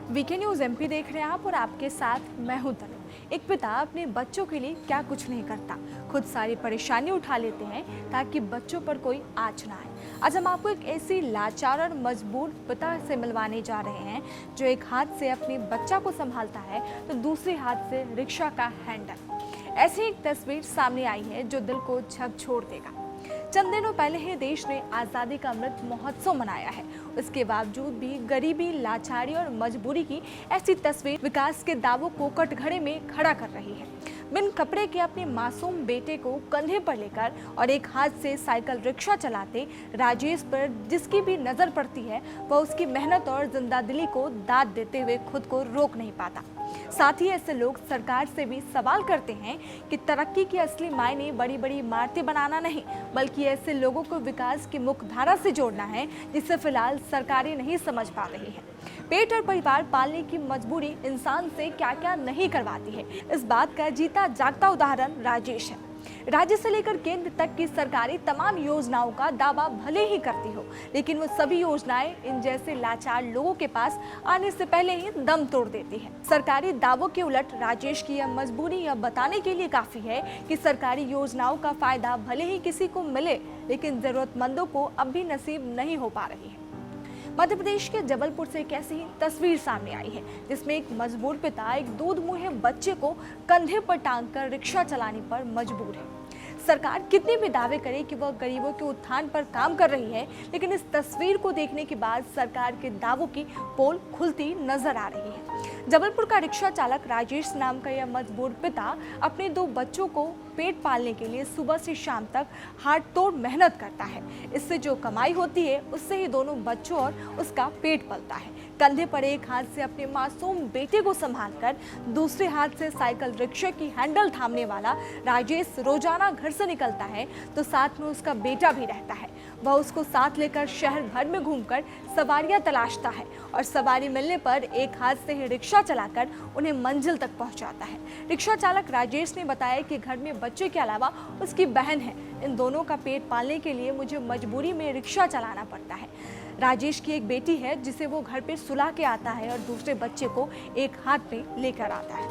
VK news MP देख रहे हैं आप और आपके साथ मैं हूं तनु। एक पिता अपने बच्चों के लिए क्या कुछ नहीं करता, खुद सारी परेशानी उठा लेते हैं ताकि बच्चों पर कोई आँच ना आए। आज हम आपको एक ऐसी लाचार और मजबूर पिता से मिलवाने जा रहे हैं जो एक हाथ से अपने बच्चा को संभालता है तो दूसरे हाथ से रिक्शा का हैंडल। ऐसी एक तस्वीर सामने आई है जो दिल को झकझोर देगा। चंद दिनों पहले ही देश ने आज़ादी का अमृत महोत्सव मनाया है। उसके बावजूद भी गरीबी, लाचारी और मजबूरी की ऐसी तस्वीर विकास के दावों को कटघरे में खड़ा कर रही है। बिन कपड़े के अपने मासूम बेटे को कंधे पर लेकर और एक हाथ से साइकिल रिक्शा चलाते राजेश पर जिसकी भी नजर पड़ती है वह उसकी मेहनत और जिंदादिली को दाद देते हुए खुद को रोक नहीं पाता। साथ ही ऐसे लोग सरकार से भी सवाल करते हैं कि तरक्की की असली मायने बड़ी बड़ी इमारतें बनाना नहीं, बल्कि ऐसे लोगों को विकास की मुख्यधारा से जोड़ना है जिसे फिलहाल सरकारें नहीं समझ पा रही हैं। पेट और परिवार पालने की मजबूरी इंसान से क्या क्या नहीं करवाती है, इस बात का जीता जागता उदाहरण राजेश है। राज्य से लेकर केंद्र तक की सरकारी तमाम योजनाओं का दावा भले ही करती हो, लेकिन वो सभी योजनाएं इन जैसे लाचार लोगों के पास आने से पहले ही दम तोड़ देती है। सरकारी दावों के उलट राजेश की यह मजबूरी यह बताने के लिए काफी है कि सरकारी योजनाओं का फायदा भले ही किसी को मिले, लेकिन जरूरतमंदों को अब भी नसीब नहीं हो पा रही है। मध्य प्रदेश के जबलपुर से एक ऐसी तस्वीर सामने आई है जिसमें एक मजबूर पिता एक दूध मुहे बच्चे को कंधे पर टांगकर रिक्शा चलाने पर मजबूर है। सरकार कितने भी दावे करे कि वह गरीबों के उत्थान पर काम कर रही है, लेकिन इस तस्वीर को देखने के बाद सरकार के दावों की पोल खुलती नजर आ रही है। जबलपुर का रिक्शा चालक राजेश नाम का यह मजबूर पिता अपने 2 बच्चों को पेट पालने के लिए सुबह से शाम तक हाथ तोड़ मेहनत करता है। इससे जो कमाई होती है उससे ही दोनों बच्चों और उसका पेट पलता है। कंधे पर एक हाथ से अपने मासूम बेटे को संभालकर दूसरे हाथ से साइकिल रिक्शा की हैंडल थामने वाला राजेश रोजाना घर से निकलता है तो साथ में उसका बेटा भी रहता है। वह उसको साथ लेकर शहर भर में घूमकर सवारियां तलाशता है और सवारी मिलने पर एक हाथ से ही रिक्शा चलाकर उन्हें मंजिल तक पहुंचाता है। रिक्शा चालक राजेश ने बताया कि घर में बच्चे के अलावा उसकी बहन है। इन दोनों का पेट पालने के लिए मुझे मजबूरी में रिक्शा चलाना पड़ता है। राजेश की एक बेटी है जिसे वो घर पे सुला के आता है और दूसरे बच्चे को एक हाथ में लेकर आता है।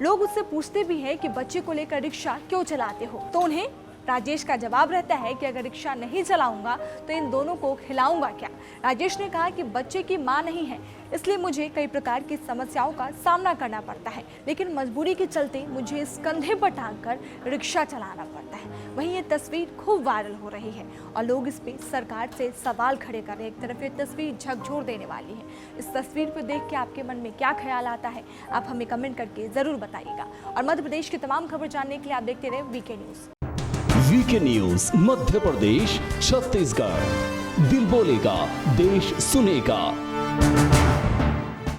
लोग उससे पूछते भी हैं कि बच्चे को लेकर रिक्शा क्यों चलाते हो, तो उन्हें राजेश का जवाब रहता है कि अगर रिक्शा नहीं चलाऊंगा तो इन दोनों को खिलाऊंगा क्या। राजेश ने कहा कि बच्चे की मां नहीं है, इसलिए मुझे कई प्रकार की समस्याओं का सामना करना पड़ता है, लेकिन मजबूरी के चलते मुझे इस कंधे पर टांगकर रिक्शा चलाना पड़ता है। वहीं ये तस्वीर खूब वायरल हो रही है और लोग इस पे सरकार से सवाल खड़े कर रहे हैं। एक तरफ ये तस्वीर झकझोर देने वाली है। इस तस्वीर को देख के आपके मन में क्या ख्याल आता है, आप हमें कमेंट करके जरूर बताइएगा। और मध्य प्रदेश की तमाम खबर जानने के लिए आप देखते रहे VK news. VK news Madhya Pradesh Chhattisgarh, दिल बोलेगा देश सुनेगा।